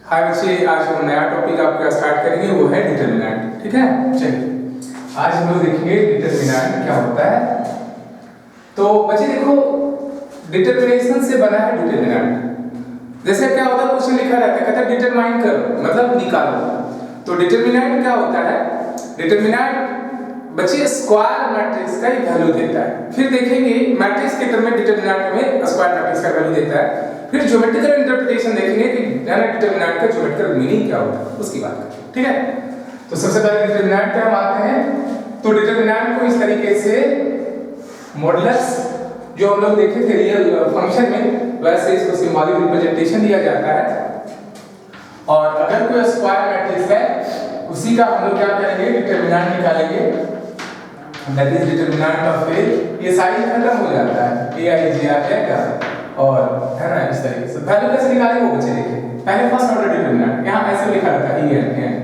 हाय बच्चे, आज हम नया टॉपिक आपका स्टार्ट करेंगे, वो है डिटरमिनेंट। ठीक है, चलिए आज हम लोग देखेंगे डिटरमिनेंट क्या होता है। तो बच्चे देखो, डिटरमिनेशन से बना है डिटरमिनेंट। जैसे क्या होता है, क्वेश्चन लिखा रहता है, कहता है डिटरमाइन करो, मतलब निकालो। तो डिटरमिनेंट क्या होता है? डिटरमिनेंट बच्चे स्क्वायर मैट्रिक्स का ही वैल्यू देता है। फिर देखेंगे मैट्रिक्स के टर्म में डिटरमिनेंट में स्क्वायर मैट्रिक्स का वैल्यू देता है। फिर ज्योमेट्रिकल इंटरप्रिटेशन देखेंगे कि डिटरमिनेंट का ज्योमेट्रिकल मीनिंग क्या होता है, उसकी बात करें। ठीक है, तो सबसे पहले डिटरमिनेंट पे हम आते हैं। तो डिटरमिनेंट को इस तरीके से मॉडुलस जो हम लोग देखे थे रियल फंक्शन में, वैसे इसको सिंबॉलिक रिप्रेजेंटेशन दिया जाता है। और अगर कोई स्क्वायर मैट्रिक्स है, उसी का हम लोग क्या करेंगे, डिटरमिनेंट निकालेंगे। दैट इज डिटरमिनेंट ऑफ ए। ये साइन खत्म हो जाता है, ए आई जी आ जाएगा और है ना, इस तरीके से वैल्यू कैसे निकालेंगे वो बच्चे देखिए। पहले फर्स्ट ऑर्डर डिटरमिनेंट यहाँ ऐसे लिखा रहता है ई एन।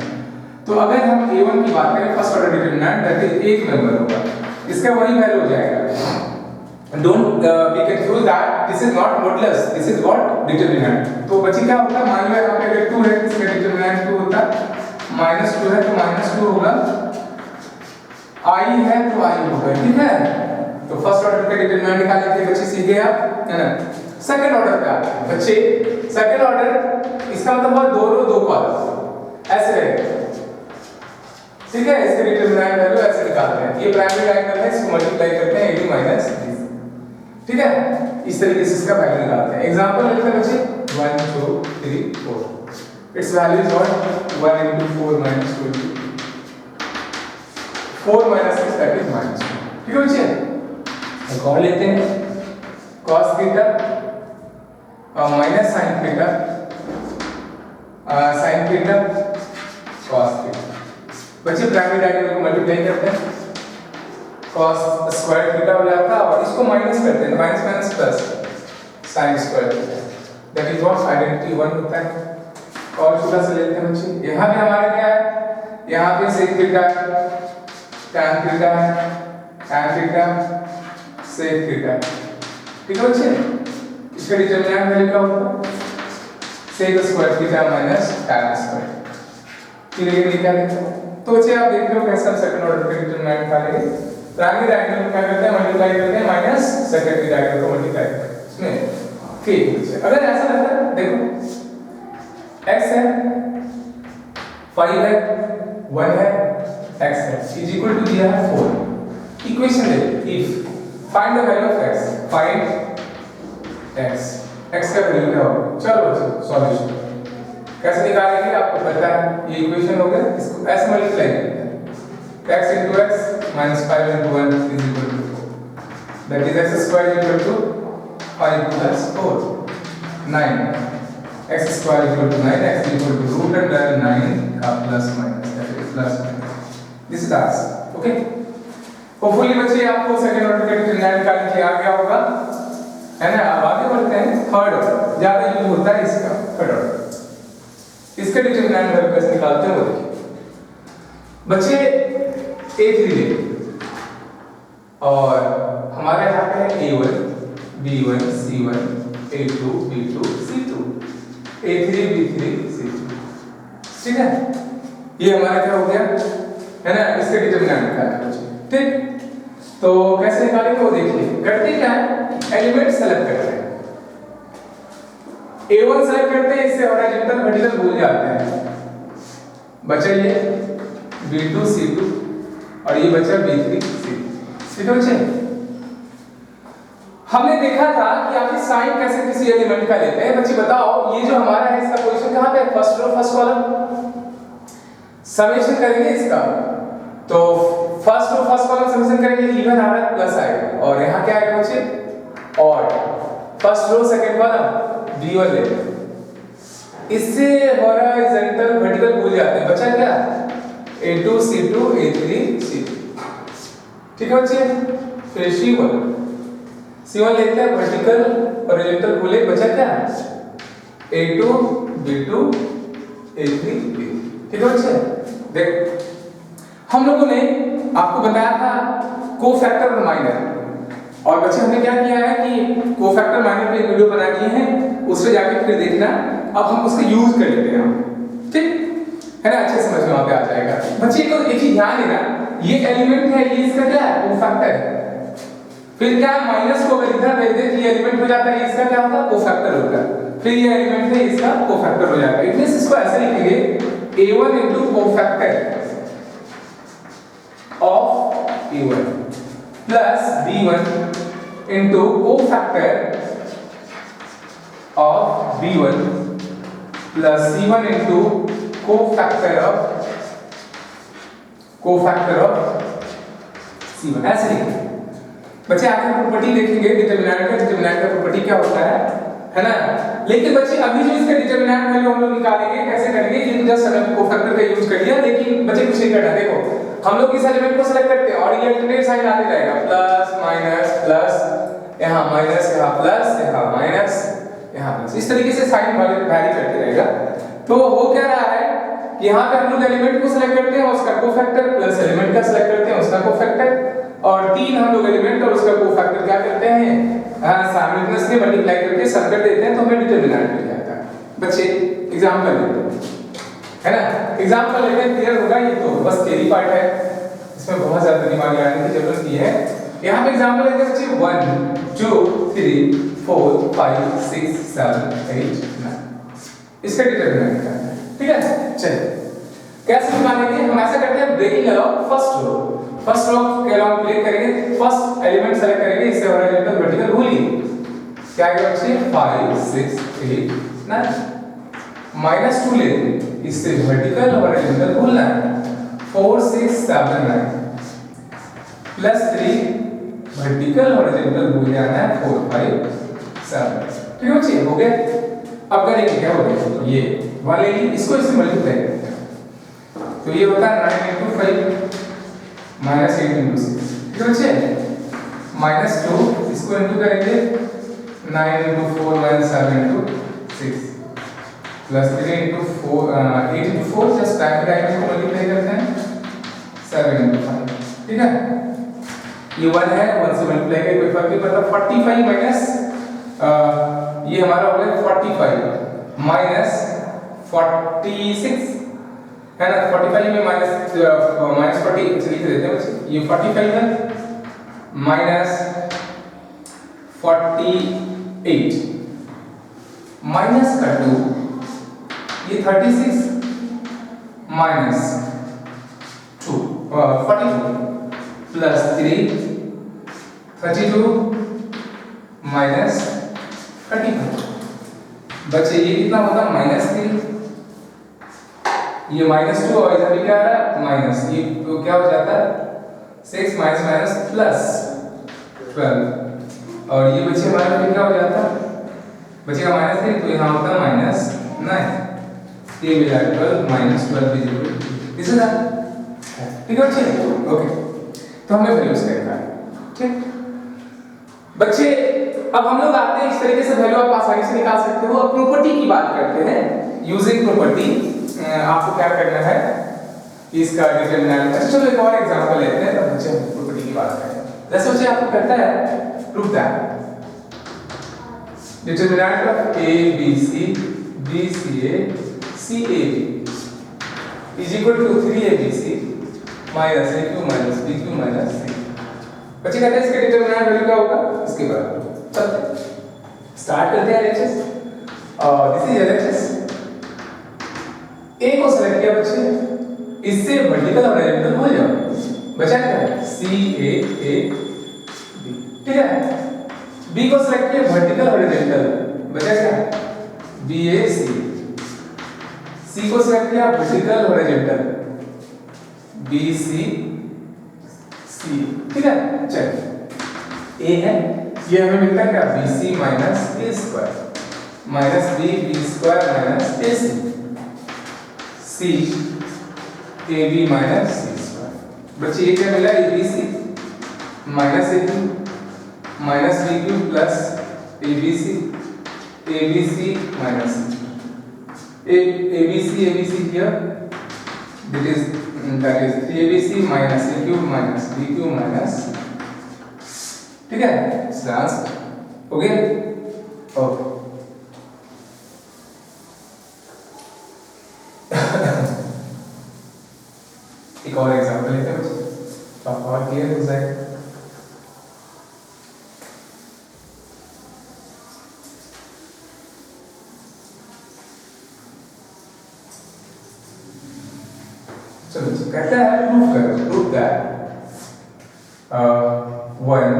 तो अगर हम a1 की बात करें, first order determinant that is एक नंबर होगा, इसका वही वैल्यू हो जाएगा। Don't be confuse that this is not modulus, this is what determinant. तो बच्चे क्या होता है, मान लो यहाँ पे अगर 2 है, इसका डिटरमिनेंट 2 होता है, -2 है तो -2 होगा, i है तो i होगा। ठीक है, तो फर्स्ट ऑर्डर का डिटरमिनेंट निकालने के बच्चे सीख गए आप, है ना। सेकंड ऑर्डर पे आते हैं बच्चे। सेकंड ऑर्डर इसका मतलब है दो रो दो कॉलम ऐसे रहेगा। ठीक है, इसके डिटरमिनेंट वैल्यू ऐसे निकालते हैं। ये प्राइमरी डायगोनल है, इसको मल्टीप्लाई करते हैं ad माइनस b। ठीक है, इस तरीके से इसका वैल्यू निकालते हैं। एग्जांपल लेते हैं बच्चे 1 2 3 4। It's value is what 1 into 4 minus 2 4 minus 6 that is -2। ठीक है बच्चे, एक और लेते हैं cos theta minus sin theta sin theta cos theta. बच्चे प्राइमरी डायगोनल को मल्टीप्लाई करते हैं, cos स्क्वायर थीटा हो जाता है और इसको माइनस करते हैं, minus minus plus sin square theta. That is what identity 1 होता है। और छोटा सा लेते हैं बच्चे, यहाँ पे हमारा क्या है, यहाँ पे sec theta tan theta tan theta sec theta. ठीक है बच्चे, इसका डिटरमिनेंट वैल्यू क्या होगा, sec square theta minus tan square. ठीक है, ये क्या लिखा है। तो बच्चे आप देख रहे हो कैसे हम सेकंड ऑर्डर का डिटरमिनेंट निकालेंगे। प्राइमरी डायगोनल को क्या करते हैं, मल्टीप्लाई करते हैं, माइनस सेकेंडरी डायगोनल को मल्टीप्लाई करते हैं इसमें। ठीक है, अगर ऐसा लगता है देखो x है 5 है 1 है x है इज इक्वल टू दिया है 4। इक्वेशन देखिए, if find the value of x, find x का वैल्यू क्या होगा। चलो बच्चों सॉल्यूशन कैसे निकालेंगे आपको पता है, ये इक्वेशन हो गया, इसको ऐसे मल्टीप्लाई करते हैं, x into x minus 5 into 1 is equal to 4, that is x square is equal to 5 plus 4 9, x square is equal to 9, x is equal to root under 9 का plus minus, that is plus minus, this is the answer। okay, hopefully बच्चे आपको second order का determinant निकालने के आ गया होगा, है ना। अब आगे बढ़ते हैं थर्ड ऑर्डर, ज्यादा यूज होता है इसका थर्ड ऑर्डर। इसका डिटरमिनेंट वैल्यू कैसे निकालते हैं वो देखिए बच्चे। a3 ले और हमारे यहाँ पे है a1 b1 c1 a2 b2 c2 a3 b3 c2। ठीक है, ये हमारा क्या हो गया, है ना। इसका डिटरमिनेंट निकालना है बच्चे। ठीक, तो कैसे निकालेंगे वो देखिए। करते क्या है, एलिमेंट सेलेक्ट करते हैं, a1 सेलेक्ट करते हैं, इससे हॉरिजॉन्टल वर्टिकल भूल जाते हैं, बचा ये b2 c2 और ये बचा b3 c। ठीक है बच्चे, हमने देखा था कि आखिर साइन कैसे किसी एलिमेंट का लेते हैं। बच्चे बताओ, ये जो हमारा है इसका पोजीशन कहां पे है, first row first column. Summation करेंगे इसका, तो first row first column summation करेंगे, इवन आ रहा है प्लस आएगा, और यहां क्या आएगा बच्चे और first row second column b1 ले। इससे हॉरिजॉन्टल वर्टिकल भूल जाते हैं, बचा क्या a2 c2 a3 c3। ठीक है बच्चे, फिर c1 लेते हैं, वर्टिकल हॉरिजॉन्टल भूले, बचा क्या a2 b2 a3 b। ठीक है बच्चे, देख हम लोगों ने आपको बताया था कोफैक्टर और माइनर, और बच्चे हमने क्या किया है कि कोफैक्टर माइनर पे एक वीडियो बना दिए हैं, उससे जाके फिर देखना अब हम उसका यूज कर लेते हैं, ठीक है ना, अच्छे समझ में वहां पे आ जाएगा। बच्चे को एक चीज ध्यान देना, ये एलिमेंट है, ये इसका क्या है, कोफैक्टर है। फिर क्या माइनस को अगर इधर भेज दे तो ये एलिमेंट हो जाता है, इसका क्या होता है, कोफैक्टर होता है। फिर ये एलिमेंट है, इसका कोफैक्टर हो जाएगा। इतने से इसको ऐसे लिखेंगे a1 into cofactor of a1 plus b1 into cofactor of b1 plus c1 into cofactor of c1, ऐसे लिखेंगे। बच्चे आगे प्रॉपर्टी देखेंगे डिटरमिनेंट का प्रॉपर्टी क्या होता है ना। लेकिन बच्चे अभी जो इसका डिटरमिनेंट वैल्यू हम लोग निकालेंगे, कैसे करेंगे, ये जस्ट हमने कोफैक्टर का यूज कर लिया। लेकिन बच्चे कुछ नहीं करना, देखो हम लोग इस एलिमेंट को सेलेक्ट करते हैं और ये अल्टरनेट साइन आते जाएगा, प्लस माइनस प्लस, यहाँ माइनस, यहाँ प्लस, यहाँ माइनस, यहाँ प्लस, इस तरीके से साइन वैरी करते रहेगा। तो हो क्या रहा है, यहाँ पे हम लोग एलिमेंट को सेलेक्ट करते हैं उसका कोफैक्टर, प्लस एलिमेंट का सेलेक्ट करते हैं उसका कोफैक्टर, और तीन हम लोग एलिमेंट और उसका कोफैक्टर क्या करते हैं, साइमल्टेनियसली मल्टीप्लाई करके सम कर देते हैं, तो हमें डिटरमिनेंट मिल जाता है। बच्चे एग्जांपल लेते हैं, है ना, एग्जांपल लेते हैं, क्लियर होगा। ये तो बस थ्योरी पार्ट है, इसमें बहुत ज्यादा दिमाग लगाने की जरूरत नहीं है। यहाँ पे एग्जांपल लेते हैं बच्चे 1 2 3 4 5 6 7 8 9, इसका डिटरमिनेंट करना है, ठीक है। चलिए कैसे निकालेंगे, हम ऐसा करते हैं, ब्रेकिंग अलाउंग फर्स्ट रो के अलाउंग ब्रेक करेंगे, फर्स्ट एलिमेंट सेलेक्ट करेंगे, इससे हॉरिजॉन्टल वर्टिकल भूलिए क्या आएगा बच्चे, 5 6 8 9, -2 लेते हैं, इससे वर्टिकल हॉरिजॉन्टल भूलना है, 4 6 7 9 +3 वर्टिकल हॉरिजॉन्टल भूल जाना है, 4 5 7, ठीक है बच्चे, हो गया। अब करेंगे क्या, हो गया ये वाले, इसको इससे मल्टीप्लाई करते हैं, तो ये होता है 9 into 5 -8 into 6, ठीक है बच्चे, -2 इसको इंटू करेंगे, 9 into 4 -7 into 6 +3 into 4 8 into 4, just time को मल्टीप्लाई करते हैं, 7 into 5, ठीक है। ये 1 है, 1 से मल्टीप्लाई करके कोई फर्क नहीं पड़ता, 45 माइनस ये हमारा हो गया 45 माइनस 46 है ना, 45 में माइनस 40 लिख देते हैं बच्चे, ये 45 है माइनस 48 माइनस का 2, ये 36 माइनस 2 42 प्लस 3 32 माइनस 35, बच्चे ये कितना होता है, -3, ये -2 और इधर भी क्या आ रहा है माइनस, ये तो क्या हो जाता है 6 माइनस प्लस 12, और ये बच्चे हमारा फिर क्या हो जाता है, बचेगा -3, तो यहाँ होता है -9, ये मिला 12 -12 इसे ना, ठीक है बच्चे, ओके। तो हमने वैल्यू उसका निकाला, ठीक बच्चे। अब हम लोग आते हैं इस तरीके से वैल्यू आप आसानी से निकाल सकते हो। अब प्रॉपर्टी की बात करते हैं, यूजिंग प्रॉपर्टी आपको क्या करना है, इसका डिटरमिनेंट। अच्छा चलो एक और एग्जांपल लेते हैं, तब बच्चे प्रॉपर्टी की बात करें। जैसे बच्चे आपको कहता है prove that determinant of a b c b c a c a b is equal to 3abc minus aq minus bq minus c। बच्चे कहते हैं इसके डिटरमिनेंट वैल्यू क्या होगा, इसके बराबर। चलते स्टार्ट करते हैं LHS, और दिस इज LHS। A को सेलेक्ट किया बच्चे, इससे वर्टिकल और हॉरिजॉन्टल भूल जाओ, बचा क्या है C A A B, ठीक है। B को सेलेक्ट किया वर्टिकल हॉरिजॉन्टल, बचा क्या B A C। C को सेलेक्ट किया vertical horizontal B C C, ठीक है। चल A है, ये हमें मिलता है क्या BC minus A square minus B square minus AC C AB minus C square. बच्चे ये क्या मिला, ABC minus AQ minus BQ plus ABC ABC minus ABC here that is 3ABC minus AQ minus BQ minus, ठीक है। इसका answer हो गया, okay. एक और एग्जांपल लेते हैं बच्चे, तो आपको और क्लियर हो जाएगा। चलो कहता है prove that 1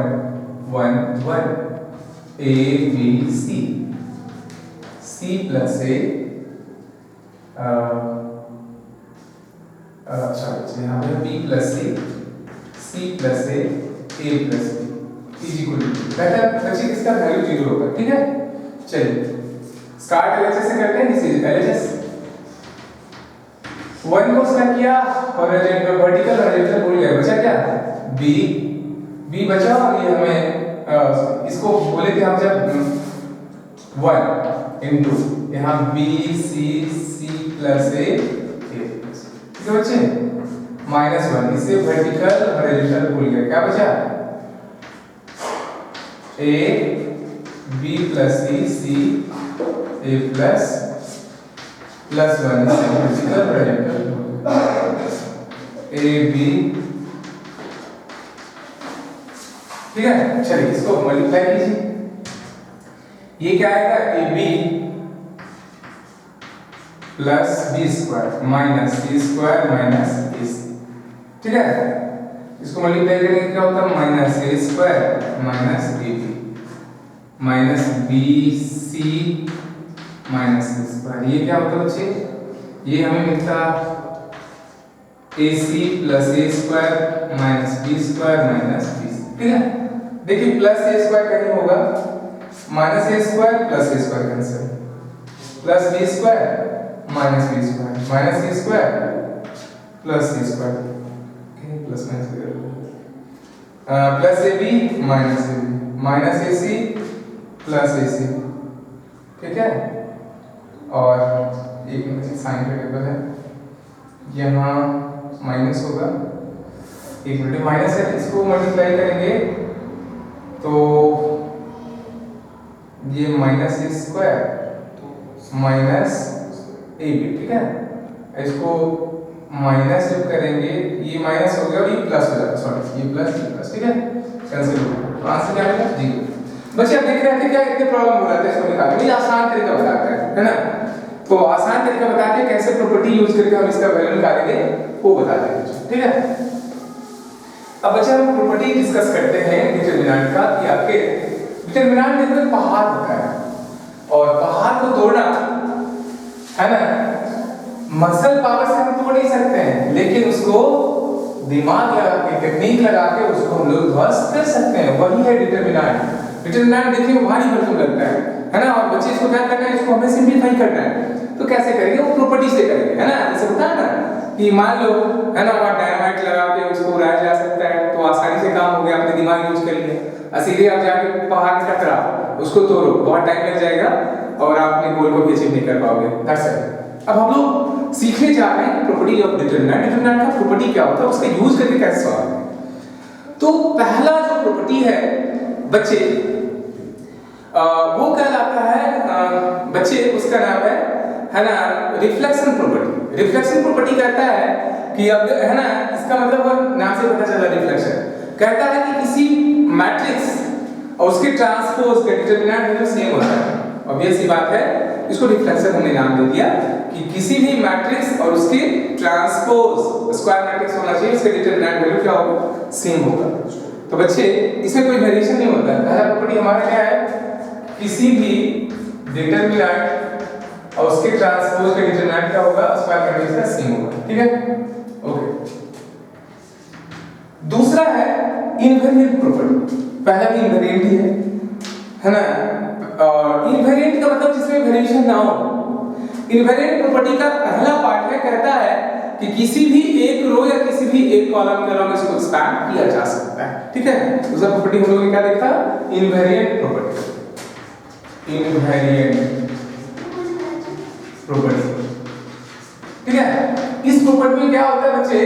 1 1 a b c c plus a अच्छा यहाँ पे b plus c plus a plus b is equal to, कहता है बच्चे इसका वैल्यू 0 होगा। ठीक है, चलिए स्टार्ट LHS से करते हैं। दिस इज LHS 1 को सेलेक्ट किया और वर्टिकल हॉरिजॉन्टल भूल गए, बचा क्या b बचा। और ये हमें इसको बोले थे हम जब 1 इनटू यहाँ b c plus a ठीक है बच्चे, -1 इससे वर्टिकल हॉरिजॉन्टल भूल गए, क्या बचा a b plus c a plus 1 vertical horizontal a b। ठीक है, चलिए इसको मल्टीप्लाई कीजिए। ये क्या आएगा ab plus B square minus C square minus A C. ठीक है, इसको मल्टीप्लाई करेंगे क्या होता है minus A square minus A B minus B C minus C square. ये क्या होता है बच्चे, ये हमें मिलता A C plus A square minus B square minus B C. ठीक है, देखिए प्लस ए स्क्वायर कहीं होगा, minus A square plus A square cancel, plus B square minus B square minus C square plus C square, plus minus plus A B minus A C plus A C. ठीक है, और एक sign का table है, यहाँ minus होगा, एक minute minus है, इसको मल्टीप्लाई करेंगे तो ये minus A square minus A B. ठीक है, इसको माइनस जब करेंगे ये माइनस हो गया और ये प्लस हो जाएगा, सॉरी ये प्लस। ठीक है, कैंसिल हो गया, तो आंसर क्या आएगा जी। बच्चे आप देख रहे थे क्या इतने प्रॉब्लम हो रहा था इसको निकालने में, आसान तरीका बताते हैं है ना। तो आसान तरीका बताते हैं कैसे प्रॉपर्टी यूज करके हम इसका वैल्यू निकालेंगे वो बताते हैं। ठीक है, अब बच्चे हम प्रॉपर्टी डिस्कस करते हैं डिटरमिनेंट का कि आपके डिटरमिनेंट में कोई पहाड़ होता है और पहाड़ को तोड़ना है ना, मसल पावर से हम तोड़ नहीं सकते हैं, लेकिन उसको दिमाग लगा के टेक्निक लगा के उसको हम लोग ध्वस्त कर सकते हैं, वही है डिटरमिनेंट। डिटरमिनेंट देखिए भारी भरकम लगता है ना, और बच्चे इसको क्या करना है, इसको हमें सिंपलीफाई करना है। तो कैसे करेंगे, वो प्रॉपर्टी से करेंगे है ना। जैसे होता है ना कि मान लो है ना वहाँ डायनामाइट लगा के उसको उड़ाया जा सकता है, तो आसानी से काम हो गया, आपने दिमाग यूज कर लिया। सीधे आप जाके पहाड़ में टकराओ, उसको तोड़ो, बहुत टाइम लग जाएगा और आप अपने गोल को भी अचीव नहीं कर पाओगे। That's it. अब हम लोग सीखने जा रहे हैं प्रॉपर्टी ऑफ डिटरमिनेंट। डिटरमिनेंट का प्रॉपर्टी क्या होता है, उसका यूज करके कैसे सॉल्व करें। तो पहला जो प्रॉपर्टी है बच्चे वो कहलाता है बच्चे, उसका नाम है ना रिफ्लेक्शन प्रॉपर्टी। रिफ्लेक्शन प्रॉपर्टी कहता है कि अब है ना, इसका मतलब नाम से पता चला रिफ्लेक्शन कहता है कि किसी मैट्रिक्स और उसके ट्रांसपोज का डिटरमिनेंट वैल्यू सेम होता है। ऑब्वियस सी बात है, इसको रिफ्लेक्शन हमने नाम दे दिया कि किसी भी मैट्रिक्स और उसके ट्रांसपोज स्क्वायर मैट्रिक्स होना चाहिए, उसके डिटरमिनेंट वैल्यू क्या होगा, सेम होगा। तो बच्चे इसमें कोई वेरिएशन नहीं होता है। पहला प्रॉपर्टी हमारा क्या है, किसी भी डिटरमिनेंट और उसके ट्रांसपोज का डिटरमिनेंट क्या होगा, स्क्वायर मैट्रिक्स का सेम होगा। ठीक है, ओके। दूसरा है इनवेरिएंट प्रॉपर्टी। पहला भी इनवेरिएंट ही है ना, और इनवेरिएंट का मतलब जिसमें वेरिएशन ना हो। इनवेरिएंट प्रॉपर्टी का पहला पार्ट है, कहता है कि किसी भी एक रो या किसी भी एक कॉलम के अलॉन्ग इसको एक्सपैंड किया जा सकता है। ठीक है, दूसरा प्रॉपर्टी हम लोगों ने क्या देखा, इनवेरिएंट प्रॉपर्टी। इनवेरिएंट प्रॉपर्टी, ठीक है। इस प्रॉपर्टी में क्या होता है बच्चे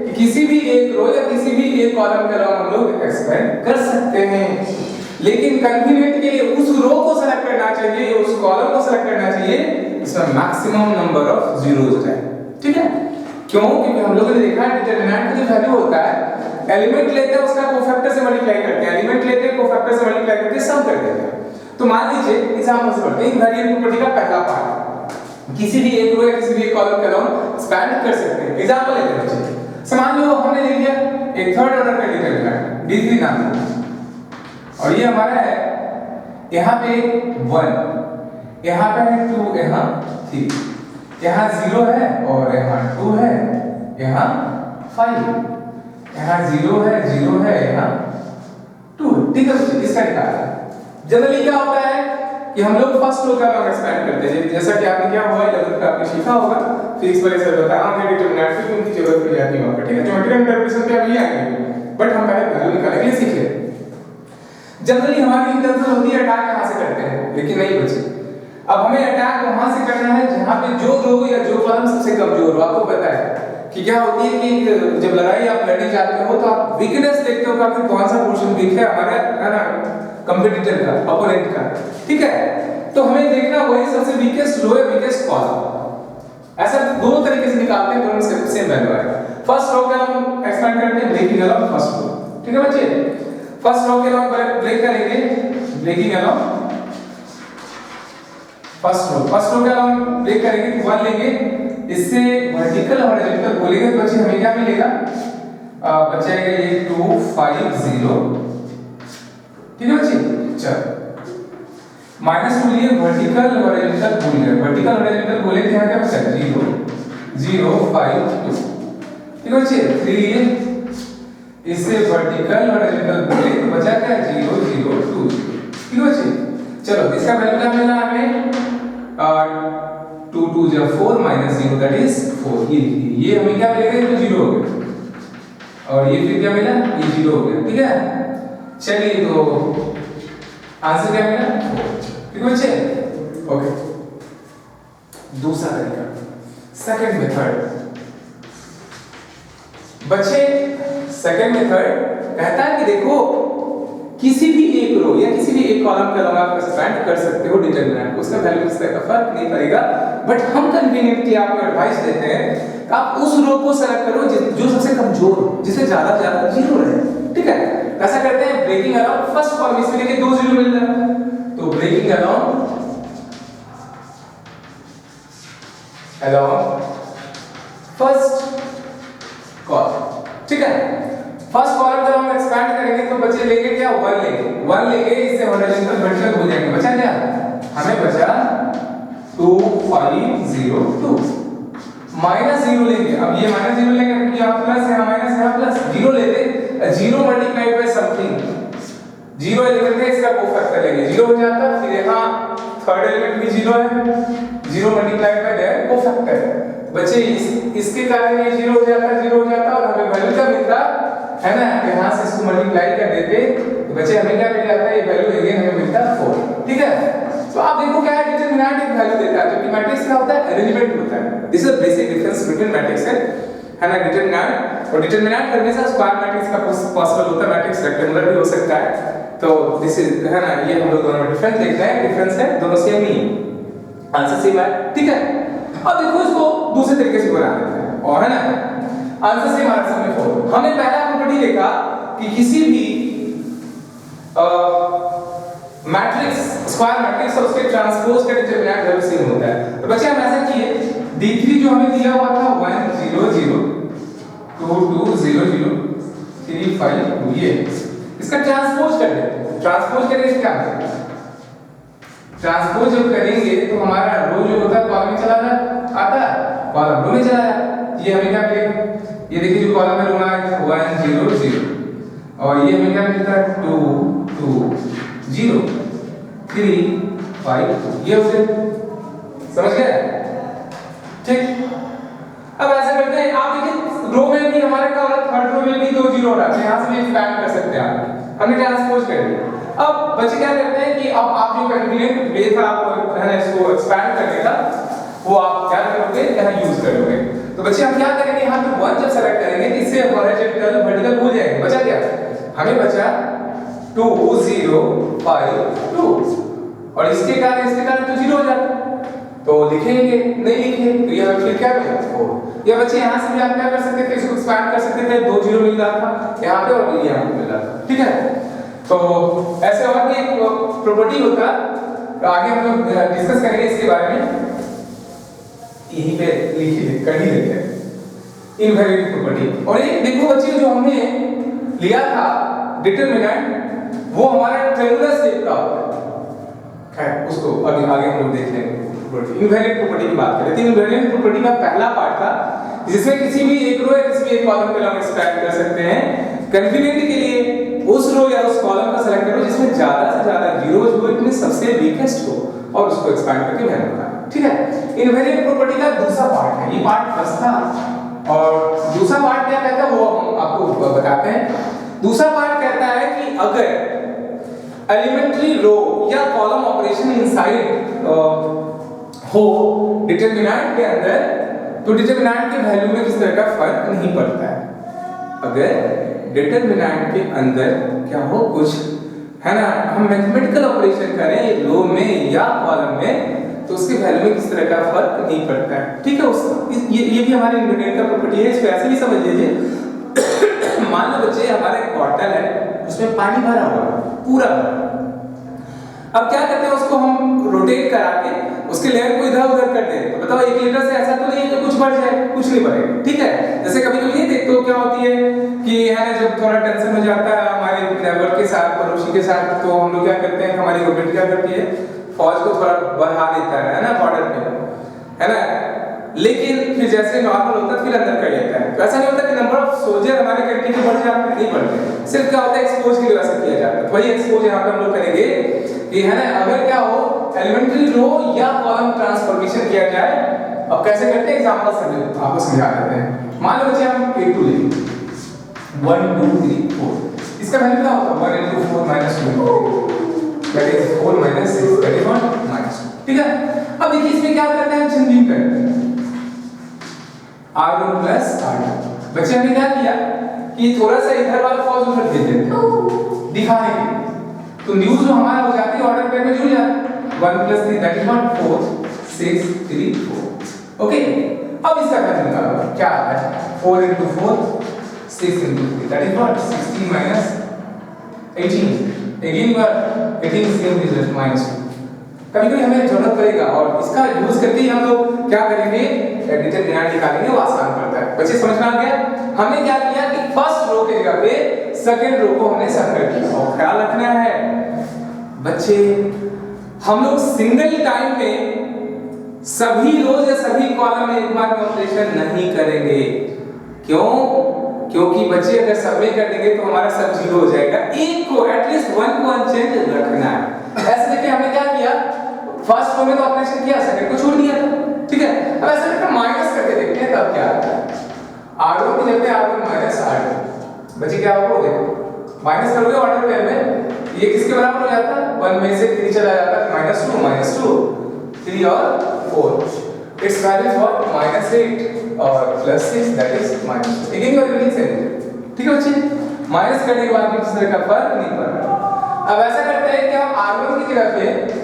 कि किसी भी एक रो या किसी भी एक कॉलम के अलॉन्ग हम लोग एक्सपेंड कर सकते हैं, लेकिन कन्वीनिएंट के लिए उस रो को सेलेक्ट करना चाहिए या उस कॉलम को सेलेक्ट करना चाहिए इसमें मैक्सिमम नंबर ऑफ जीरोस है। ठीक है, क्यों? क्योंकि हम लोगों ने देखा है डिटरमिनेंट का जो वैल्यू होता है एलिमेंट लेते हैं उसका कोफैक्टर से मल्टीप्लाई करते हैं, एलिमेंट लेते हैं कोफैक्टर से मल्टीप्लाई करके सम कर देते हैं। तो मान लीजिए एग्जांपल से पढ़ते हैं इनवेरिएंट प्रॉपर्टी का पहला पार्ट, किसी भी एक रो या किसी भी एक कॉलम के अलाउंग एक्सपैंड कर सकते हैं। एग्जांपल लेते हैं बच्चे, मान लो हमने ले लिया एक थर्ड ऑर्डर का डिटरमिनेंट d3 नाम का, और ये हमारा है यहाँ पे 1, यहाँ पे है 2, यहाँ 3, यहाँ 0 है और यहाँ 2 है, यहाँ 5, यहाँ 0 है 0 है, यहाँ 2। ठीक है, इसका निकाला। जनरली क्या होता है कि हम लोग फर्स्ट रो का लॉन्ग एक्सपेंड करते हैं, जैसा कि आपने क्या हुआ 11th का आपने सीखा होगा फिजिक्स वाले सर बताया हमने डिटरमिनेंट की उनकी जरूरत पड़ जाती है वहां पर। ठीक है, ज्योमेट्रिकल इंटरप्रिटेशन पे अभी आएंगे, बट हम पहले वैल्यू निकालने के लिए सीख ले। जनरली हमारी इंटेंशन होती है अटैक कहां से करते हैं, लेकिन नहीं बच्चे, अब हमें अटैक वहां से करना है जहां पे जो रो या जो कॉलम सबसे कमजोर हो। आपको पता है कि क्या होती है कि जब लड़ाई आप लड़ने जाते हो तो आप वीकनेस देखते हो कि कौन सा पोर्शन वीक है हमारे, है ना, कंपटीटर का, ओपोनेंट का। ठीक है, तो हमें देखना वही सबसे वीकेस्ट रो या वीकेस्ट कॉलम। ऐसा दोनों तरीके से निकालते हैं, दोनों से सेम वैल्यू आएगा। फर्स्ट रो के हम एक्सपेंड करते हैं ब्रेकिंग अलोंग फर्स्ट रो। ठीक है बच्चे, फर्स्ट रो के अलोंग ब्रेक करेंगे, ब्रेकिंग अलोंग फर्स्ट रो के अलोंग ब्रेक करेंगे तो 1 लेंगे, इससे वर्टिकल और हॉरिजॉन्टल बोलेंगे तो बच्चे हमें क्या मिलेगा, बचेगा ये 2 5 0। ठीक है बच्चे, चलो -2 लिए वर्टिकल हॉरिजॉन्टल भूल गए, वर्टिकल हॉरिजॉन्टल बोले थे यहाँ क्या बचा 0 0 5 2। ठीक है बच्चे, 3 लिए इससे वर्टिकल हॉरिजॉन्टल बोले तो बचा क्या 0 0 2। ठीक है बच्चे, चलो इसका वैल्यू क्या मिला हमें 2 2 4 -0 दैट इज 4। ये हमें क्या मिलेगा, ये तो 0 हो गया और ये फिर क्या मिला, ये 0 हो गया। ठीक है, चलिए तो आंसर क्या मिला 4। ठीक है बच्चे, ओके। दूसरा तरीका, सेकंड मेथड। बच्चे सेकंड मेथड कहता है कि देखो किसी भी एक रो या किसी भी एक कॉलम के अलावा आप एक्सपेंड कर सकते हो डिटरमिनेंट को, उसका वैल्यू इससे का फर्क नहीं पड़ेगा, बट हम कन्वीनियंटली आपको एडवाइस देते हैं कि आप उस रो को सेलेक्ट करो जो सबसे कमजोर हो, जिससे ज्यादा ज्यादा 0 रहे। ठीक है, ऐसा करते हैं ब्रेकिंग अलोंग फर्स्ट कॉलम, इसमें देखिए 2 0 मिल रहा है, तो ब्रेकिंग अलोंग फर्स्ट कॉलम। ठीक है, फर्स्ट कॉलम जब हम एक्सपैंड करेंगे तो बच्चे लेंगे क्या 1 लेंगे, 1 लेंगे, इससे हॉरिजॉन्टल वर्टिकल हो जाएंगे। बचा क्या, हमें बचा 2 5 0 2। -0 लेंगे, अब ये -0 लेंगे क्योंकि यहाँ प्लस है, माइनस है, प्लस 0 लेते 0 मल्टीप्लाइड बाय समथिंग, 0 एलिमेंट है इसका कोफैक्टर लेंगे 0 हो जाता, फिर यहाँ थर्ड एलिमेंट भी 0 है, 0 मल्टीप्लाइड बाय देयर कोफैक्टर। बच्चे इसके कारण ये 0 हो जाता और हमें वैल्यू क्या मिलता है ना, यहाँ से इसको मल्टीप्लाई कर देते तो बच्चे हमें क्या मिल जाता है, ये वैल्यू अगेन हमें मिलता 4। ठीक है, तो आप देखो क्या है, डिटरमिनेंट एक वैल्यू देता है, जबकि मैट्रिक्स क्या होता है, अरेंजमेंट होता है। This is basic difference between matrix है ना, डिटरमिनेंट और डिटरमिनेंट हमेशा स्क्वायर मैट्रिक्स का पॉसिबल होता है, मैट्रिक्स रेक्टेंगुलर भी हो सकता है। तो दिस इज है ना, ये हम लोग दोनों में डिफरेंस देख रहे हैं, डिफरेंस है, दोनों सेम ही है, आंसर सेम है। ठीक है, अब देखो इसको दूसरे तरीके से बना देते हैं, और है ना आंसर सेम आ रहा है 4। हमने पहला प्रॉपर्टी देखा कि किसी भी मैट्रिक्स, स्क्वायर मैट्रिक्स और उसके ट्रांसपोज का डिटरमिनेंट वैल्यू सेम होता है। तो बच्चे हम ऐसा किए, d3 जो हमें दिया हुआ था 1 0 0 2 2 0 0 3 5 2, ये इसका ट्रांसपोज कर देते हैं। ट्रांसपोज करेंगे क्या होगा, ट्रांसपोज जब करेंगे तो हमारा रो जो होता है कॉलम में चला आता है, कॉलम रो में चला जाता। ये हमें क्या मिलेगा, ये देखिए जो कॉलम में रोना है 1 0 0 और ये हमें क्या मिलता है 2 2 0 3 5 2, ये हो गया, समझ गए। ठीक, अब ऐसा करते हैं, आप देखिए रो में भी हमारे क्या हो रहा है, थर्ड रो में भी 2 0 हो रहा है, यहाँ से भी एक्सपैंड कर सकते हैं आप, हमने ट्रांसपोज कर दिया। अब बच्चे क्या करते हैं कि अब आप जो कन्वीनिएंट वे था आपको है ना इसको एक्सपैंड करने का, वो आप क्या करोगे, यहाँ यूज करोगे। तो बच्चे हम क्या करेंगे, यहाँ पे 1 जब सेलेक्ट करेंगे इससे हॉरिजॉन्टल वर्टिकल भूल जाएंगे, बचा क्या, हमें बचा 2 0 5 2 और इसके कारण तो 0 हो जाता, तो लिखेंगे नहीं लिखे तो यह फिर क्या मिलेगा 4। या बच्चे यहाँ से भी आप क्या कर सकते थे, इसको एक्सपैंड कर सकते थे, 2 जीरो मिल रहा था यहाँ पे और यहाँ पे मिल रहा था, ठीक है। तो ऐसे और भी एक प्रॉपर्टी होता है, तो आगे हम लोग डिस्कस करेंगे इसके बारे में, यहीं पे लिखिए कर ही लेते हैं इनवेरिएंट प्रॉपर्टी। और एक देखो बच्चे जो हमने लिया था डिटरमिनेंट, वो हमारा ट्रायंगुलर शेप का होता है, खैर उसको अभी आगे हम लोग देख लेंगे। इनवेरिएंट प्रॉपर्टी की बात करें तो इनवेरिएंट प्रॉपर्टी का पहला पार्ट था जिसमें किसी भी एक रो या किसी भी एक कॉलम के हम एक्सट्रैक्ट कर सकते हैं। कन्वीनिएंट के लिए उस रो या उस कॉलम का सेलेक्ट करो जिसमें ज्यादा से ज्यादा जीरोज हो, इनमें सबसे वीकेस्ट हो, और उसको एक्सपैंड करके वैल्यू बनाना, ठीक है। इनवेरिएंट प्रॉपर्टी का दूसरा पार्ट है, ये पार्ट फर्स्ट था, और दूसरा पार्ट क्या कहता है वो हम आपको बताते हैं। दूसरा पार्ट कहता है कि अगर एलिमेंट्री रो या कॉलम ऑपरेशन इनसाइड हो डिटरमिनेंट के अंदर, तो डिटरमिनेंट के वैल्यू में किस तरह का फर्क नहीं पड़ता है। अगर डिटरमिनेंट के अंदर क्या हो कुछ है ना, हम मैथमेटिकल ऑपरेशन करें रो में या कॉलम में, तो उसके वैल्यू में किस तरह का फर्क नहीं पड़ता है, ठीक है। ये भी हमारे इनवेरिएंट का प्रॉपर्टी है, इसको ऐसे भी समझ लीजिए। मान लो बच्चे हमारा एक बॉटल है, उसमें पानी भरा हुआ है पूरा, अब क्या करते हैं उसको हम रोटेट करा के उसके लेयर को इधर उधर कर दें, तो बताओ 1 लीटर से ऐसा तो नहीं है कि कुछ बढ़ जाए, कुछ नहीं बढ़ेगा, ठीक है। जैसे कभी कभी नहीं देखते हो क्या होती है कि है ना, जब थोड़ा टेंशन हो जाता है हमारे नेबर के साथ, पड़ोसी के साथ, तो हम लोग क्या करते हैं, हमारी गवर्नमेंट क्या करती है, फौज को थोड़ा बढ़ा देता है ना बॉर्डर पे, है ना, लेकिन फिर जैसे नॉर्मल होता है फिर अंदर कर लेता है। तो ऐसा नहीं होता कि नंबर ऑफ सोल्जर हमारे कंट्री में बढ़ जाते हैं, नहीं बढ़ते, सिर्फ क्या होता है एक्सपोज की वजह से किया जाता है। वही एक्सपोज यहाँ पे हम लोग करेंगे कि है ना, अगर क्या हो एलिमेंट्री रो या कॉलम ट्रांसफॉर्मेशन किया जाए। अब कैसे करते हैं एग्जांपल से आपको समझा देते हैं। मान लो बच्चे हम A2 लेंगे 1 2 3 4, इसका वैल्यू क्या होगा 1 into 4 minus 2, that is 4 minus 6, that is 1 minus 2, ठीक है। अब देखिए इसमें क्या करते हैं, चेंजिंग करते हैं R1 plus R2। बच्चे हमने क्या किया कि थोड़ा सा इधर वाला फॉर्म उधर दे देते हैं दिखाने के लिए, तो न्यूज़ जो हमारा हो जाती है ऑर्डर पेयर में जुड़ जाता है 1 plus 3 that is 1 4 6 3 4, ओके। अब इसका वैल्यू निकालो क्या आता है 4 into 4 6 into 3 that is what 16 minus 18, again you are getting same result minus 2। कभी कभी हमें जरूरत पड़ेगा और इसका यूज करके ही हम लोग क्या करेंगे, डिटरमिनेंट निकालेंगे, वो आसान पड़ता है। बच्चे समझ में आ गया। हमने क्या किया कि फर्स्ट रो के जगह पे सेकंड रो को हमने सर्कल किया, और ख्याल रखना है बच्चे हम लोग सिंगल टाइम में सभी रोज या सभी कॉलम में एक बार में ऑपरेशन नहीं करेंगे। क्यों? क्योंकि बच्चे अगर सब में कर देंगे तो हमारा सब जीरो हो जाएगा। एक को एटलीस्ट वन को अनचेंज रखना है। ऐसे देखिए हमने क्या किया, फर्स्ट रो में तो ऑपरेशन किया, सेकंड को छोड़ दिया था, ठीक है। अब ऐसे करके माइनस करके देखते हैं तब क्या आता है। R1 की जगह R1 माइनस R2, बच्चे क्या होगा देखो, माइनस करोगे ऑर्डर पेयर में, ये किसके बराबर हो जाता है 1 में से 3 चला जाता है -2 3 और 4, इट्स वैल्यू इज व्हाट -8 और +6 that is -2। Again you are reading same, ठीक है बच्चे। माइनस करने के बाद भी किसी तरह का फर्क नहीं पड़ रहा। अब ऐसा करते हैं कि हम R1 की जगह पे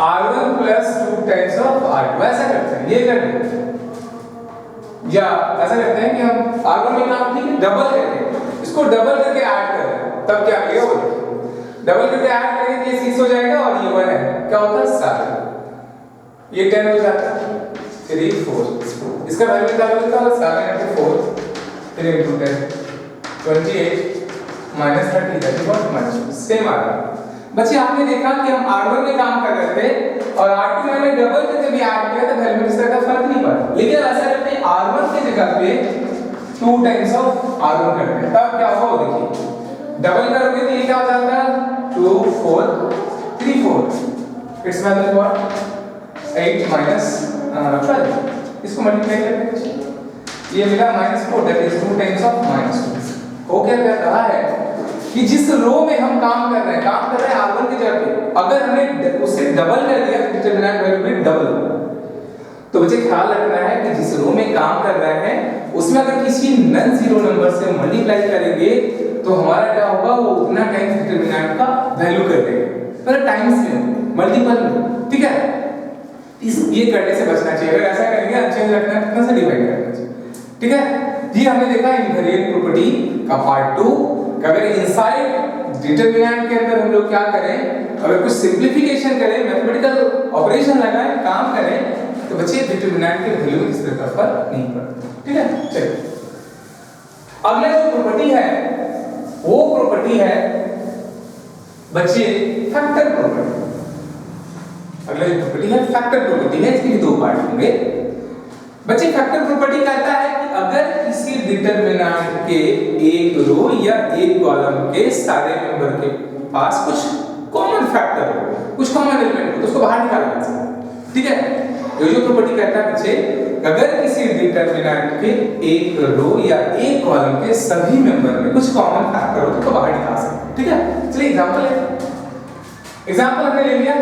R1 plus 2 times of R2 ऐसा करते हैं, ये कर लेते हैं, या ऐसा करते हैं कि हम R1 में काम ठीक है डबल करते हैं, इसको डबल करके ऐड कर रहे हैं, तब क्या मिलेगा वो डबल करके ऐड करेंगे तो ये 6 हो जाएगा और ये 1 है, क्या होता है 7, ये 10 हो जाता है 3 4, इसका वैल्यू क्या होता है 7 into 4 3 into 10 28 minus 30 that is what minus same आ रहा है। बच्चे आपने देखा कि हम R1 में काम कर रहे थे और R2 में हमने डबल करके भी ऐड किया तो वैल्यू में किस तरह का फर्क नहीं पड़ा, लेकिन ऐसा करते हैं R1 की जगह पे 2 टाइम्स ऑफ R1 करते हैं, तब क्या होगा देखिए, डबल करोगे तो ये क्या हो जाता है 2 4 3 4, इट्स वैल्यू व्हाट 8 minus 12, इसको मल्टीप्लाई करते हैं ये मिला -4 दैट इज 2 टाइम्स ऑफ -2। हो क्या रहा है कि जिस रो में हम काम कर रहे हैं R1 की जगह पे अगर हमने उसे डबल कर दिया तो डिटरमिनेंट वैल्यू भी डबल होगा। तो बच्चे ख्याल रखना है कि जिस रो में काम कर रहे हैं उसमें अगर किसी नन जीरो नंबर से मल्टीप्लाई करेंगे तो हमारा क्या होगा, वो उतना टाइम्स डिटरमिनेंट का वैल्यू कर देगा, पर टाइम्स में मल्टीपल में, ठीक है। इस ये करने से बचना चाहिए। अगर ऐसा करेंगे अनचेंज रखना है कितना से डिवाइड करना चाहिए। ठीक है, ये हमने देखा इनवेरिएंट प्रॉपर्टी का पार्ट 2। अगर इनसाइड डिटरमिनेंट के अंदर हम लोग क्या करें, अगर कुछ सिंपलीफिकेशन करें, मैथमेटिकल ऑपरेशन लगाएं, काम करें, तो बच्चे डिटरमिनेंट के वैल्यू में किस तरह का फर्क नहीं पड़ता। ठीक है, चलिए अगला जो प्रॉपर्टी है वो प्रॉपर्टी है बच्चे फैक्टर प्रॉपर्टी। अगला जो प्रॉपर्टी है फैक्टर प्रॉपर्टी है, इसके भी दो पार्ट होंगे बच्चे। फैक्टर प्रॉपर्टी कहता है कि अगर किसी डिटरमिनेंट के एक रो या एक कॉलम के सारे मेंबर के पास कुछ कॉमन फैक्टर हो, कुछ कॉमन एलिमेंट हो, तो उसको बाहर निकाला जा सकता है। ठीक है, ये जो प्रॉपर्टी कहता है बच्चे, अगर किसी डिटरमिनेंट के एक रो या एक कॉलम के सभी मेंबर में कुछ कॉमन फैक्टर हो तो बाहर निकाल सकते हैं। ठीक है, चलिए एग्जांपल ले। एग्जांपल हमने ले लिया,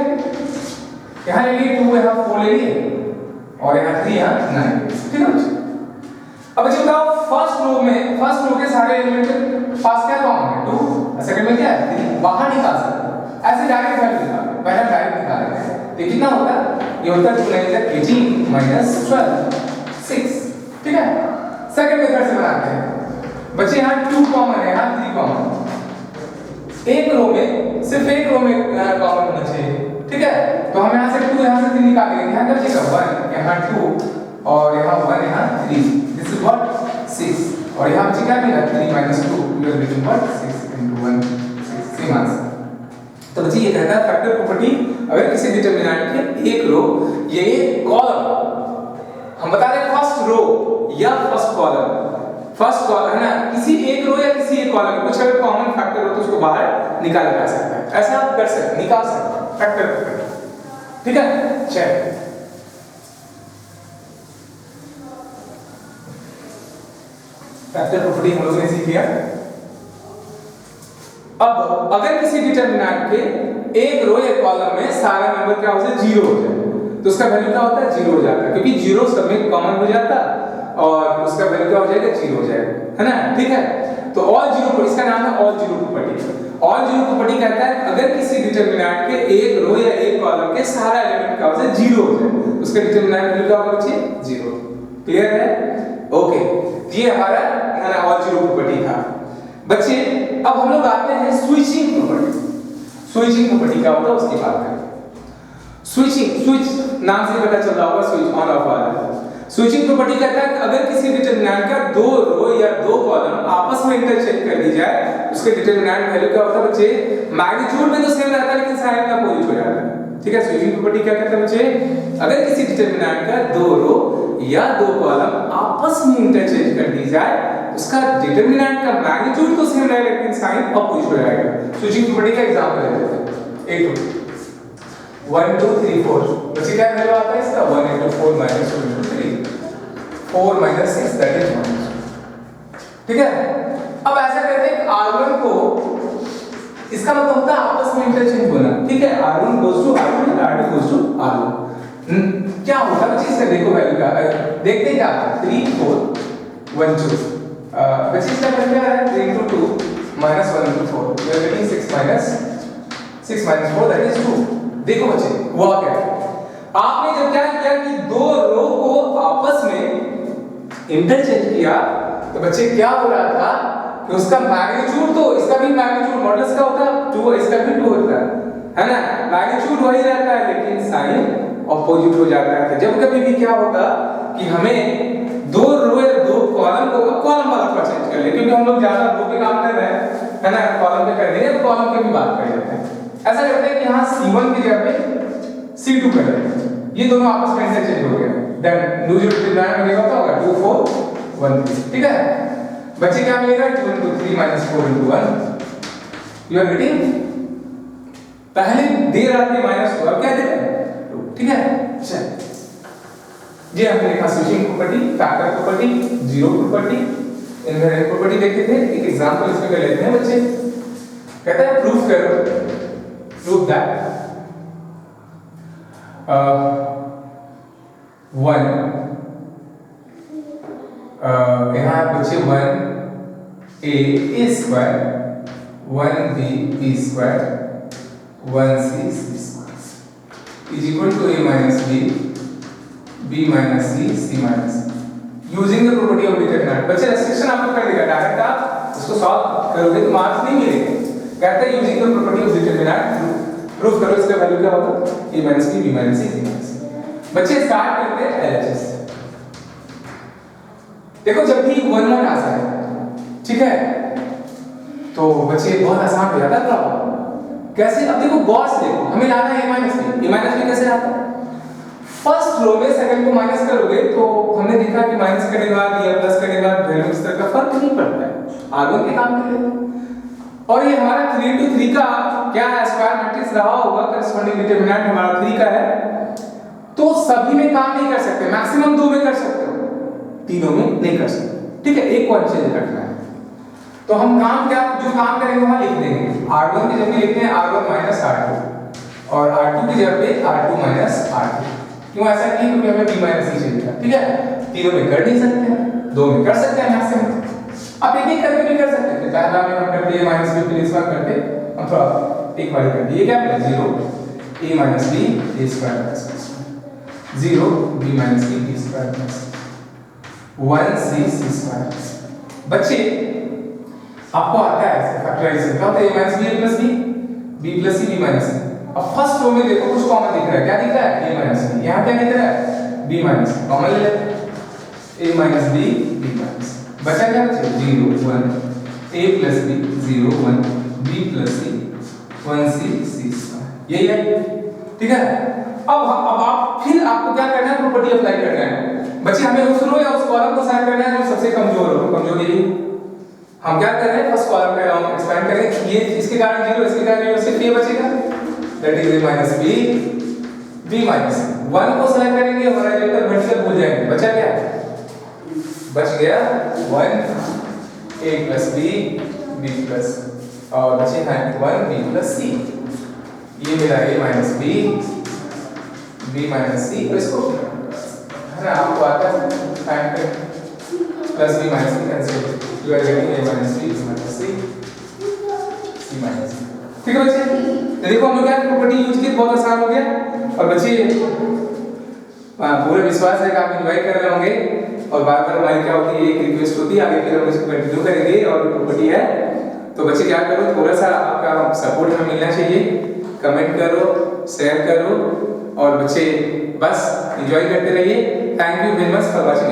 यहां ले लिए 2, यहां 4 ले लिए और यहां 3, यहां 9। ठीक है बच्चे, अब बच्चे बताओ फर्स्ट रो के सारे एलिमेंट के पास क्या कॉमन है 2, सेकंड में क्या है 3, बाहर निकाल सकते हैं। ऐसे डायरेक्ट वैल्यू निकालो, पहला डायरेक्ट निकालेंगे तो कितना होगा, ये होता है 2 9 18 माइनस 12 6। ठीक है, सेकंड मेथड से बनाते हैं बच्चे। यहां 2 कॉमन है, यहां 3 कॉमन, एक रो में सिर्फ एक रो में कॉमन होना चाहिए। ठीक है, तो हम यहां से 2 यहां से 3 निकालेंगे, यहां क्या बचेगा 1, यहां 2 और यहां 1, यहां 3, दिस इज व्हाट 6 और यहां बचे क्या मिला 3 - 2, you are getting what 6 * 1 6 same answer. तो बच्चे ये कहता है फैक्टर प्रॉपर्टी, अगर किसी डिटरमिनेंट के एक रो या एक कॉलम, हम बता रहे फर्स्ट रो या फर्स्ट कॉलम है ना, किसी एक रो या किसी एक कॉलम में कुछ अगर कॉमन फैक्टर हो तो उसको बाहर निकाला जा सकता है। ऐसा आप कर सकते, निकाल सकते हैं फैक्टर प्रॉपर्टी। ठीक है, चलिए फैक्टर प्रॉपर्टी हम लोगों ने सीख लिया। अब अगर किसी डिटरमिनेंट के एक रो या कॉलम में सारा नंबर क्या हो जाए 0 हो जाए तो उसका वैल्यू क्या होता है 0 हो जाता है, क्योंकि 0 सब में कॉमन हो जाता और उसका वैल्यू क्या हो जाएगा 0 हो जाएगा, है ना। ठीक है, तो ऑल जीरो, इसका नाम है all zero property. All zero property कहता है अगर किसी डिटरमिनेंट के एक रो या एक कॉलम के सारा एलिमेंट क्या हो जाए 0 हो जाए, उसका डिटरमिनेंट वैल्यू क्या होगा बच्चे 0। क्लियर है, ओके, ये हमारा ऑल जीरो प्रॉपर्टी था बच्चे। अब हम लोग आते हैं स्विचिंग प्रॉपर्टी। स्विचिंग प्रॉपर्टी क्या होता है उसकी बात करें। स्विच नाम से पता चल रहा होगा, स्विच ऑन ऑफ वाला। स्विचिंग प्रॉपर्टी कहता है कि अगर किसी डिटरमिनेंट का दो रो या दो कॉलम आपस में इंटरचेंज कर दी जाए, उसके डिटरमिनेंट वैल्यू क्या होता है बच्चे, मैग्नीट्यूड में तो सेम रहता है लेकिन साइन में अपोजिट हो जाता है। ठीक है, स्विचिंग प्रॉपर्टी क्या कहता है बच्चे, अगर किसी डिटरमिनेंट का दो रो या दो कॉलम आपस में इंटरचेंज कर दी जाए, उसका डिटरमिनेंट का मैग्नीट्यूड तो सेम रहेगा लेकिन साइन अपोजिट हो जाएगा। स्विचिंग प्रॉपर्टी का एग्जांपल ले लेते हैं। 1 2 3 4 बच्चे क्या वैल्यू आता है इसका 1 * 4 - 2 * 3 4 - 6 दैट इज 1। ठीक है, अब ऐसा करते हैं कि R1 को, इसका मतलब होता है आपस में इंटरचेंज होना। ठीक है, R1 goes to R2 and R2 goes to R1। क्या होगा बच्चे इसका देखो वैल्यू का देखते हैं क्या 3 4 1 2 बच्चे इसका वैल्यू क्या है 3 * 2 - 1 * 4 we are getting 6 - 4 that is 2। देखो बच्चे हुआ क्या, आपने जब क्या किया कि दो रो को आपस में इंटरचेंज किया तो बच्चे क्या हो रहा था कि उसका मैग्नीट्यूड, तो इसका भी मैग्नीट्यूड मॉडुलस का होता है 2, इसका भी 2 होता है ना, मैग्नीट्यूड वही रहता है लेकिन साइन अपोजिट हो जाता है। जब कभी भी क्या होगा कि हमें दो रो या दो कॉलम को, कॉलम वाला थोड़ा चेंज कर ले क्योंकि हम लोग ज्यादा रो पे काम कर रहे हैं, है ना, कॉलम पे कर देंगे तो कॉलम पे भी बात कर लेते हैं। ऐसा करते हैं कि यहां C1 की जगह पे C2 कर लेंगे, ये दोनों आपस में इंटरचेंज हो गए, देन न्यू जो डिटरमिनेंट मिलेगा क्या होगा 2 4 1 3। ठीक है बच्चे, क्या मिलेगा 2 * 3 - 4 * 1 यू आर गेटिंग, पहले दे रहा था -2 अब क्या दे रहा है 2। ठीक है, चल ये हमने देखा switching property, factor property, zero property, invariant property देखे थे। एक एग्जांपल इसमें कर लेते हैं बच्चे। कहता है प्रूफ करो, प्रूफ दैट 1 यहाँ बच्चे 1a square 1b square 1c is equal to a - b b minus c minus using the property of determinant. बच्चे रेस्ट्रिक्शन आपको कर देगा, डायरेक्ट आप इसको सॉल्व करोगे तो मार्क्स नहीं मिलेंगे। कहते हैं using the property of determinant proof करो, इसका वैल्यू क्या होगा a minus b b minus c c minus। बच्चे स्टार्ट करते हैं LHS। देखो जब भी 1 1 आता है, ठीक है, तो बच्चे बहुत आसान हो जाता है प्रॉब्लम। कैसे? अब देखो गौर से देखो, हमें लाना है a minus b कैसे आता है? फर्स्ट रो में सेकंड को माइनस करोगे तो हमने देखा कि माइनस करने के बाद या प्लस करने के बाद वैल्यू इस तरह का फर्क नहीं पड़ता है, आगे के काम करेगा। और ये हमारा 3 to 3 का क्या है, स्क्वायर मैट्रिक्स रहा होगा, करस्पॉन्डिंग डिटरमिनेंट हमारा 3 का है, तो सभी में काम नहीं कर सकते, मैक्सिमम 2 में कर सकते हो, तीनों में नहीं कर सकते, ठीक है। एक को चेंज रखना है, तो हम काम क्या जो काम करेंगे वहां लिख देंगे, r1 की जगह लिखते हैं r1 minus r2 और r2 की जगह पे r2 minus r2। क्यों ऐसा किया? क्योंकि हमें b minus c चाहिए था, ठीक है। तीनों में कर नहीं सकते हैं, 2 में कर सकते हैं मैक्सिमम। आप एक एक करके भी कर सकते हैं, पहला में हम करते हैं माइनस b, फिर इस बार करते हम थोड़ा एक बार करते, ये क्या मिला 0 a minus b a square plus 0 b minus b b square plus 1 c c square। बच्चे आपको आता है फैक्टराइजेशन का, तो a minus b a plus b b plus c b minus c। अब फर्स्ट रो में देखो कुछ कॉमन दिख रहा है, क्या दिख रहा है a minus b, यहाँ क्या दिख रहा है b minus, कॉमन ले लेते हैं a minus b b minus, बचा क्या बचे 0 1 a plus b 0 1 b plus c 1 c c square, यही है, ठीक है। अब आप फिर आपको क्या करना है, प्रॉपर्टी अप्लाई करना है। बच्चे हमें उस रो या उस कॉलम को साइन करना है जो सबसे कमजोर हो, कमजोर यही हम क्या कर रहे हैं, फर्स्ट कॉलम पे हम एक्सपेंड करेंगे, ये इसके कारण 0 इसके कारण 0, सिर्फ ये बचेगा, that is a minus b b minus c। 1 को सेलेक्ट करेंगे, हॉरिजॉन्टल वर्टिकल भूल जाएंगे, बचा क्या, बच गया 1 a plus b b plus और बचे हैं 1 b plus c, ये मेरा a minus b b minus c, तो इसको है ना आपको आता है फाइंड कर plus b minus c cancel, you are getting a minus b minus c c minus c, ठीक है बच्चे। तो देखो हम लोग क्या प्रॉपर्टी यूज की, बहुत आसान हो गया। और बच्चे पूरे विश्वास है कि आप एंजॉय कर रहे होंगे, और बार बार हमारी क्या होती है, एक रिक्वेस्ट होती है, आगे फिर हम इसको कंटिन्यू करेंगे। और प्रॉपर्टी है तो बच्चे क्या करो, थोड़ा सा आपका सपोर्ट हमें मिलना चाहिए, कमेंट करो, शेयर करो, और बच्चे बस एंजॉय करते रहिए। Thank you very much for watching.